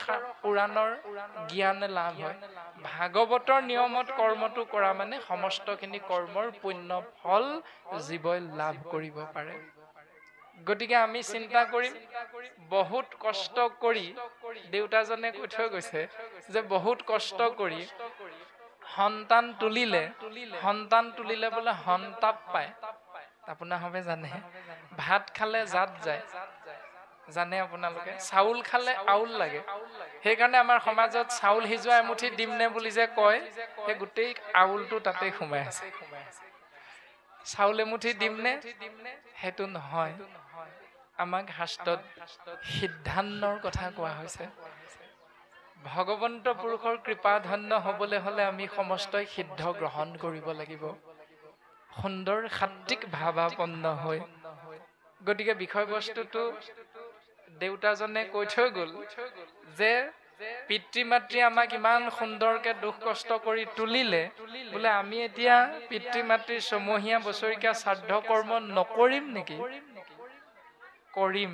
পুৰাণৰ জ্ঞান লাভ হয় ভাগৱতৰ নিয়মত কৰ্মটো কৰা মানে সমস্তখিনি কৰ্মৰ পুণ্য ফল জীৱই লাভ কৰিব পাৰে গতিকে আমি চিন্তা কৰিম বহুত কষ্ট কৰি দেউতাজনে কৈ থৈ গৈছে যে বহুত কষ্ট কৰি সন্তান তুলিলে বোলে সন্তাপ পায় আপোনাৰ হবে জানে ভাত খালে জাত যায় জানে আপোনালোকে চাউল খালে আউল লাগে সেইকাৰণে আমাৰ সমাজত চাউল সিজোৱা এমুঠি দিম নে বুলি যে কয় সেই গোটেই আউলটো তাতেই সোমাই আছে চাউল এমুঠি দিমনে সেইটো নহয় আমাক শাস্ত্ৰত সিদ্ধান্তৰ কথা কোৱা হৈছে ভগৱন্ত পুৰুষৰ কৃপা ধন্য হ'বলৈ হ'লে আমি সমস্তই সিদ্ধ গ্ৰহণ কৰিব লাগিব সুন্দৰ সাত্বিক ভাৱাপন্ন হৈ গতিকে বিষয়বস্তুটো দেউতাজনে কৈ থৈ গ'ল যে পিতৃ মাতৃ আমাক ইমান সুন্দৰকে দুখ কষ্ট কৰি তুলিলে বোলে আমি এতিয়া পিতৃ মাতৃৰ ছমহীয়া বছৰীয়া শ্ৰাদ্ধ কৰ্ম নকৰিম নেকি কৰিম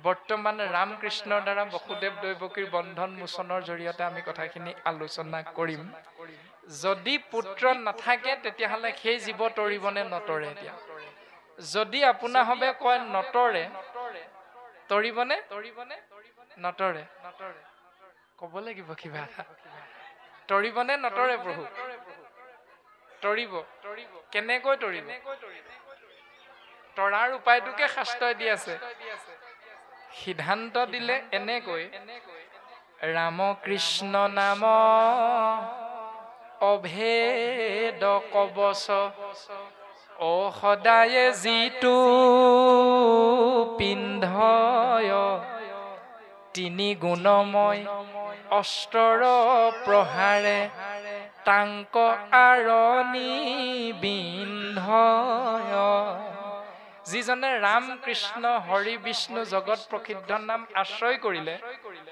বৰ্তমান ৰামকৃষ্ণৰ দ্বাৰা বসুদেৱ দৈৱকীৰ বন্ধন মোচনৰ জৰিয়তে আমি কথাখিনি আলোচনা কৰিম যদি পুত্ৰ নাথাকে তেতিয়াহ'লে সেই জীৱ তৰিবনে নতৰে এতিয়া যদি আপোনাৰ হবে কয় নতৰে তৰিবনে নতৰে ক'ব লাগিব কিবা এটা তৰিবনে নতৰে প্ৰভু তৰিব কেনেকৈ তৰিব তৰাৰ উপায়টোকে শাস্ত্ৰই দি আছে সিদ্ধান্ত দিলে এনেকৈ ৰাম কৃষ্ণ নাম অভেদ কবচ অ সদায়ে যিটো পিন্ধয় তিনি গুণময় অস্ত্ৰৰ প্ৰহাৰে টাংক আৰণি বিন্ধয় যিজনে ৰাম কৃষ্ণ হৰি বিষ্ণু জগত প্ৰসিদ্ধ নাম আশ্ৰয় কৰিলে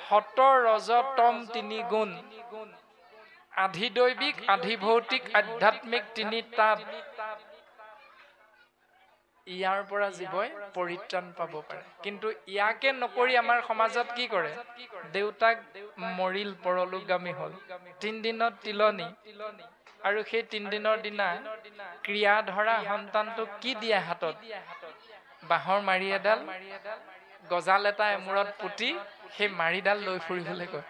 সত ৰজ তম তিনি গুণ আধি দৈবিক আধি ভৌতিক আধ্যাত্মিক তিনি তাপ ইয়াৰ পৰা জীৱই পৰিত্ৰাণ পাব পাৰে কিন্তু ইয়াকে নকৰি আমাৰ সমাজত কি কৰে দেউতাক মৰিল পৰলোকগামী হ'ল ৩ দিনত তিলনি আৰু সেই ৩ দিনৰ দিনা ক্ৰিয়া ধৰা সন্তানটোক কি দিয়ে হাতত বাঁহৰ মাৰি এডাল গজাল এটা এমূৰত পুতি সেই মাৰিডাল লৈ ফুৰিবলৈ কয়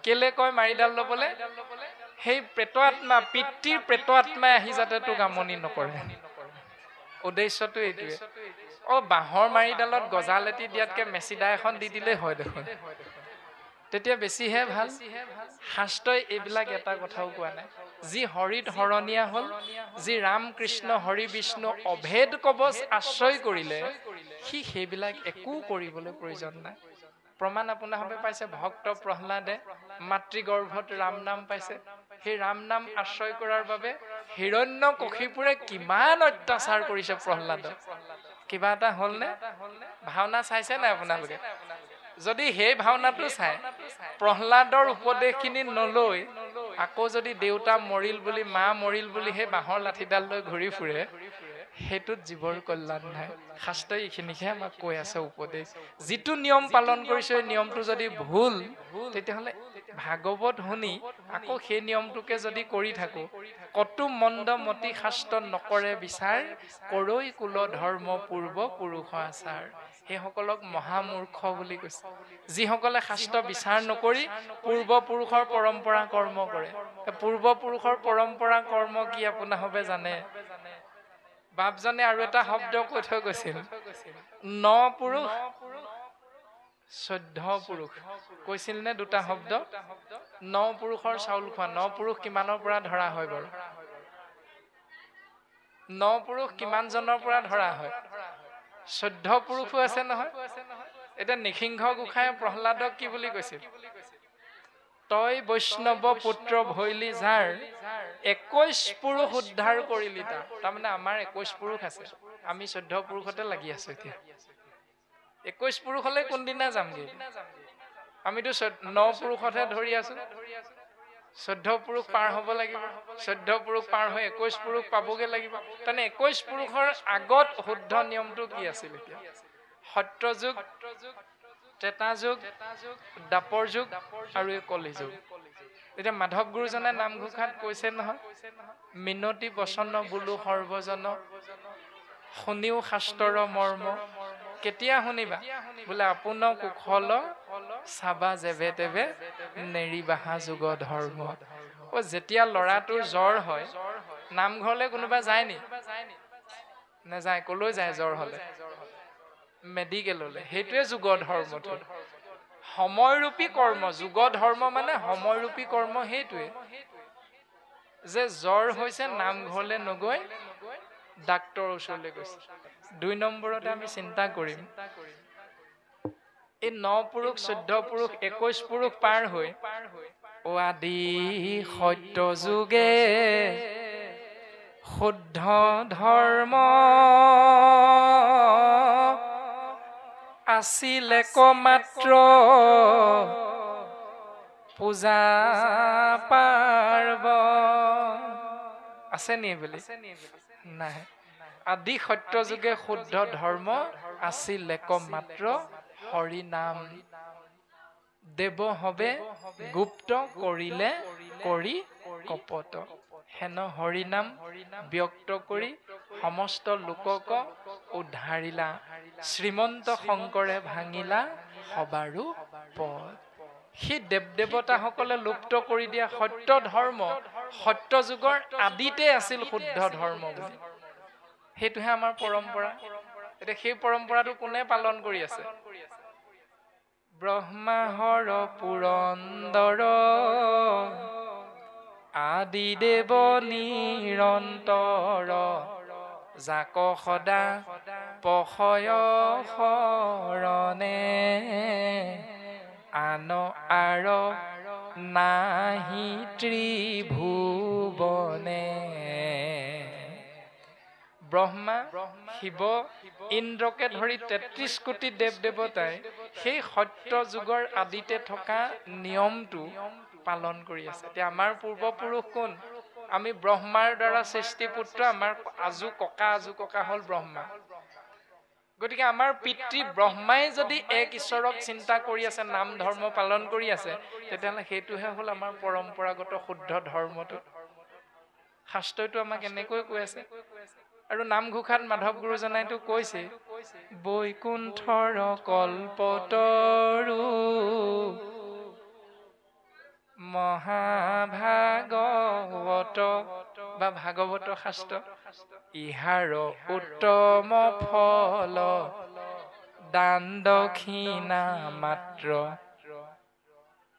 কেলে কয় মাৰিডাল ল'বলৈ সেই প্ৰেত আত্মা পিতৃৰ প্ৰেত আত্মাই আহি যাতে তোক আমনি নকৰে উদ্দেশ্যটো এইটোৱে বাঁহৰ মাৰিডালত গজাল এটি দিয়াতকে মেচিদা এখন দি দিলেই হয় দেখোন তেতিয়া বেছিহে ভাল শাস্ত্ৰই এইবিলাক এটা কথাও কোৱা নাই যি হৰিত হৰণীয়া হ'ল যি ৰাম কৃষ্ণ হৰি বিষ্ণু অভেদ কবচ আশ্ৰয় কৰিলে সি সেইবিলাক একো কৰিবলৈ প্ৰয়োজন নাই প্ৰমাণ আপোনাৰ হবে পাইছে ভক্ত প্ৰহ্লাদে মাতৃগৰ্ভত ৰাম নাম পাইছে সেই ৰাম নাম আশ্ৰয় কৰাৰ বাবে হিৰণ্যকশিপুৰে কিমান অত্যাচাৰ কৰিছে প্ৰহ্লাদক কিবা এটা হ'লনে ভাওনা চাইছে নাই আপোনালোকে যদি সেই ভাওনাটো চাই প্ৰহ্লাদৰ উপদেশখিনি নলৈ আকৌ যদি দেউতা মৰিল বুলি মা মৰিল বুলি সেই বাঁহৰ লাঠিডাল লৈ ঘূৰি ফুৰে সেইটোত জীৱৰ কল্যাণ নাই শাস্ত্ৰই এইখিনিহে আমাক কৈ আছে উপদেশ যিটো নিয়ম পালন কৰিছে এই নিয়মটো যদি ভুল তেতিয়াহ'লে ভাগৱত শুনি আকৌ সেই নিয়মটোকে যদি কৰি থাকো কতো মন্দ মতি শাস্ত্ৰ নকৰে বিচাৰ কৰৈ কুল ধৰ্ম পূৰ্ব পুৰুষ আচাৰ সেইসকলক মহামূৰ্খ বুলি কৈছে যিসকলে শাস্ত্ৰ বিচাৰ নকৰি পূৰ্বপুৰুষৰ পৰম্পৰা কৰ্ম কৰে পূৰ্বপুৰুষৰ পৰম্পৰা কৰ্ম কি আপোনাৰ হবে জানে বাপজনে আৰু এটা শব্দ কৈ থৈ গৈছিল ন পুৰুষ 14 পুৰুষ কৈছিল নে দুটা শব্দ 9 পুৰুষৰ চাউল খোৱা 9 পুৰুষ কিমানৰ পৰা ধৰা হয় বাৰু 9 পুৰুষ কিমান জনৰ পৰা ধৰা হয় 14 পুৰুষো আছে নহয় এটা নিসিংহ গোসাঁই প্ৰহ্লাদক কি বুলি কৈছিল তই বৈষ্ণৱ পুত্ৰ ভৈলি যাৰ 21 পুৰুষ উদ্ধাৰ কৰিলি তাৰমানে আমাৰ 21 পুৰুষ আছে আমি 14 পুৰুষতে লাগি আছো এতিয়া 21 পুৰুষলৈ কোনদিনা যামগে আমিতো 9 পুৰুষতহে ধৰি আছো 14 পুৰুষ পাৰ হ'ব লাগিব 14 পুৰুষ পাৰ হৈ 21 পুৰুষ পাবগে লাগিব তেনে 21 পুৰুষৰ আগত শুদ্ধ নিয়মটো কি আছিল এতিয়া সত্য যুগ ত্ৰেতা যুগ দ্বাপৰ যুগ আৰু কলি যুগ এতিয়া মাধৱ গুৰুজনে নামঘোষাত কৈছে নহয় মিনতি বচন বোলো সৰ্বজন শুনিও শাস্ত্ৰৰ মৰ্ম কেতিয়া শুনিবা বোলে আপোনাৰ কুশল চাবা যেবে তেবে নেৰিবাহা যুগ ধৰ্ম যেতিয়া ল'ৰাটোৰ জ্বৰ হয় নামঘৰলৈ কোনোবা যায় নি নেযায় কলৈ যায় জ্বৰ হলে মেডিকেললৈ সেইটোৱে যুগ ধৰ্মটো সময়ৰূপী কৰ্ম যুগ ধৰ্ম মানে সময়ৰূপী কৰ্ম সেইটোৱে যে জ্বৰ হৈছে নামঘৰলৈ নগৈ ডাক্তৰৰ ওচৰলৈ গৈছে 2 নম্বৰতে আমি চিন্তা কৰিম এই 9 পুৰুষ 14 পুৰুষ 21 পুৰুষ পাৰ হৈ ও আদি সত্য যুগে শুদ্ধ ধৰ্ম আছিল একমাত্ৰ পূজা পাৰ্বণ আছে নি বুলি নাই আদি সত্য যুগে শুদ্ধ ধৰ্ম আছিল একমাত্ৰ হৰি নাম দেৱ হবে গুপ্ত কৰিলে কৰি কপট হেন হৰি নাম ব্যক্ত কৰি সমস্ত লোকক উদ্ধাৰিলা শ্ৰীমন্ত শংকৰে ভাঙিলা সবাৰো পদ সেই দেৱ দেৱতাসকলে লুপ্ত কৰি দিয়া সত্য ধৰ্ম সত্য যুগৰ আদিতে আছিল শুদ্ধ ধৰ্ম বুলি সেইটোহে আমাৰ পৰম্পৰা এতিয়া সেই পৰম্পৰাটো কোনে পালন কৰি আছে ব্ৰহ্মাহৰ পুৰন্দৰ আদি দেৱ নিৰন্তৰ যাক সদা পশয় শৰণে আন আৰ নাহি ত্ৰিভুৱনে ব্ৰহ্মা শিৱ ইন্দ্ৰকে ধৰি 33 কোটি দেৱ দেৱতাই সেই সত্য যুগৰ আদিতে থকা নিয়মটো পালন কৰি আছে এতিয়া আমাৰ পূৰ্বপুৰুষ কোন আমি ব্ৰহ্মাৰ দ্বাৰা সৃষ্টি পুত্ৰ আমাৰ আজু ককা হল ব্ৰহ্মা গতিকে আমাৰ পিতৃ ব্ৰহ্মাই যদি এক ঈশ্বৰক চিন্তা কৰি আছে নাম ধৰ্ম পালন কৰি আছে তেতিয়াহ'লে সেইটোহে হল আমাৰ পৰম্পৰাগত শুদ্ধ ধৰ্মটো শাস্ত্ৰটো আমাক এনেকৈ কৈ আছে আৰু নামঘোষাত মাধৱ গুৰুজনাইতো কৈছে বৈকুণ্ঠৰ কল্পতৰু মহাভাগৱত বা ভাগৱত শাস্ত্ৰ ইহাৰ উত্তম ফল দান দক্ষিণা মাত্ৰ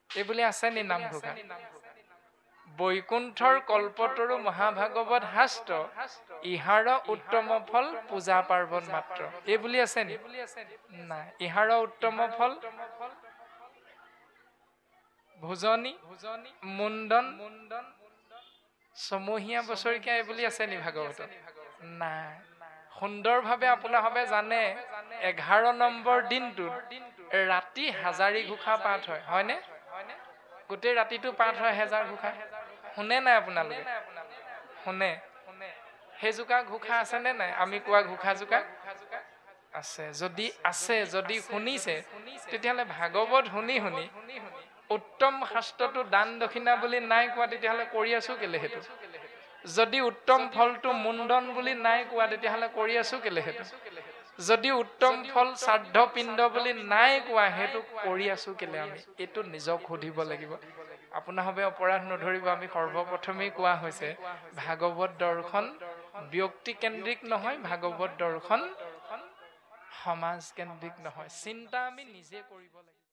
এইবুলি আছে নি নামঘোষা বৈকুণ্ঠৰ কল্পতৰু মহাভাগৱত শাস্ত্ৰ ইহাৰ উত্তম ফল পূজা পাৰ্বণ মাত্ৰ এইবুলি আছে নি নাই ইহাৰ উত্তম ফল ভোজনী মুণ্ডন সমহীয়া বছৰিকীয়া এইবুলি আছে নি ভাগৱত নাই সুন্দৰভাৱে আপোনাৰভাৱে জানে 11 নম্বৰ দিনটোত ৰাতি হাজাৰী ঘোষা পাঠ হয় হয়নে গোটেই ৰাতিটো পাঠ হয় হেজাৰ ঘোষা শুনে নাই আপোনালোকে শুনে সেইজোকা ঘোষা আছে নে নাই আমি কোৱা ঘোষা জোকা আছে যদি শুনিছে তেতিয়াহ'লে ভাগৱত শুনি উত্তম শাস্ত্ৰটো দান দক্ষিণা বুলি নাই কোৱা তেতিয়াহ'লে কৰি আছো কেলে হেতু যদি উত্তম ফলটো মুণ্ডন বুলি নাই কোৱা তেতিয়াহ'লে কৰি আছো কেলে হেতু যদি উত্তম ফল শ্ৰাদ্ধ পিণ্ড বুলি নাই কোৱা হেতু কৰি আছো কেলে আমি এটো নিজক সুধিব লাগিব আপোনাৰভাৱে অপৰাধ নধৰিব আমি সৰ্বপ্ৰথমেই কোৱা হৈছে ভাগৱত দৰ্শন ব্যক্তি কেন্দ্ৰিক নহয় ভাগৱত দৰ্শন সমাজ কেন্দ্ৰিক নহয় চিন্তা আমি নিজে কৰিব লাগিব